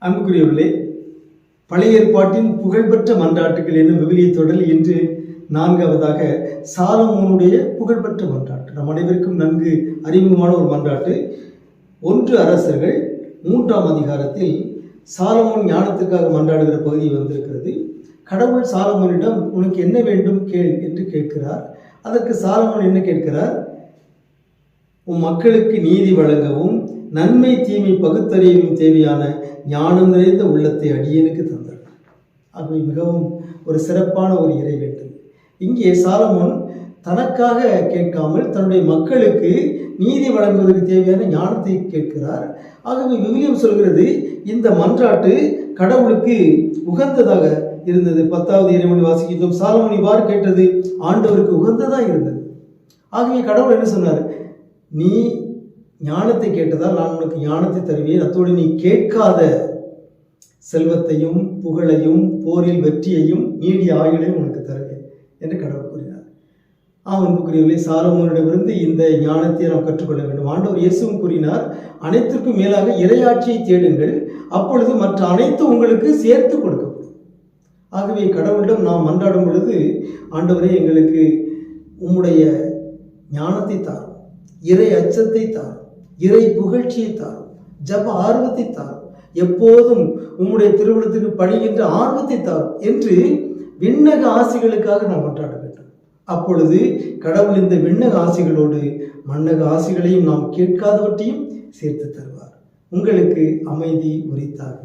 அன்புக்குரியவர்களே, பழைய ஏற்பாட்டின் புகழ்பெற்ற மன்றாட்டுகள் என்னும் விவிலிய தொடரில் இன்று 4வதாக சாலமோனுடைய புகழ்பெற்ற மன்றாட்டு. நம் அனைவருக்கும் நன்கு அறிமுகமான ஒரு மன்றாட்டு. 1 அரசர்கள் 3ஆம் அதிகாரத்தில் சாலமோன் ஞானத்திற்காக மன்றாடுகிற பகுதி வந்திருக்கிறது. கடவுள் சாலமோனிடம் உனக்கு என்ன வேண்டும் கேள் என்று கேட்கிறார். அதற்கு சாலமோன் என்ன கேட்கிறார்? உன் மக்களுக்கு நீதி வழங்கவும் நன்மை தீமை பகுத்தறியவும் தேவையான ஞானம் நிறைந்த உள்ளத்தை அடியேனுக்கு தந்தார். ஆகவே மிகவும் ஒரு சிறப்பான ஒரு இறை வேண்டும். இங்கே சாலமோன் தனக்காக கேட்காமல் தன்னுடைய மக்களுக்கு நீதி வழங்குவதற்கு தேவையான ஞானத்தை கேட்கிறார். ஆகவே விவிலியம் சொல்கிறது, இந்த மன்றாட்டு கடவுளுக்கு உகந்ததாக இருந்தது. 10வது இறைமொழி வாசிக்கின்றோம். சாலமோன் இவ்வாறு கேட்டது ஆண்டவருக்கு உகந்ததாக இருந்தது. ஆகவே கடவுள் என்ன சொன்னார்? நீ ஞானத்தை கேட்டதால் நான் உனக்கு ஞானத்தை தருவேன், அத்தோடு நீ கேட்காத செல்வத்தையும் புகழையும் போரில் வெற்றியையும் நீடிய ஆயுளையும் உனக்கு தருவேன் என்று கடவுள் கூறினார். அன்புக்குரியவர்களே, சாலமோனிடமிருந்து இந்த ஞானத்தை நாம் கற்றுக்கொள்ள வேண்டும். ஆண்டவர் இயேசுவும் கூறினார், அனைத்திற்கும் மேலாக இறையாட்சியை தேடுங்கள், அப்பொழுது மற்ற அனைத்தும் உங்களுக்கு சேர்த்து கொடுக்கப்படும். ஆகவே கடவுளிடம் நாம் மன்றாடும் பொழுது, ஆண்டவரே எங்களுக்கு உம்முடைய ஞானத்தை தாரும், இறை அச்சத்தை தாரும், இறை புகழ்ச்சியை தாரும், ஜப ஆர்வத்தை தாரும், எப்போதும் உம்முடைய திருவிழத்துக்கு பணிகின்ற ஆர்வத்தை தாரும் என்று விண்ணக ஆசிகளுக்காக நாம் மன்றாட வேண்டும். அப்பொழுது கடவுள் இந்த விண்ணக ஆசிகளோடு மண்ணக ஆசிகளையும் நாம் கேட்காதவற்றையும் சேர்த்து தருவார். உங்களுக்கு அமைதி உரித்தாக.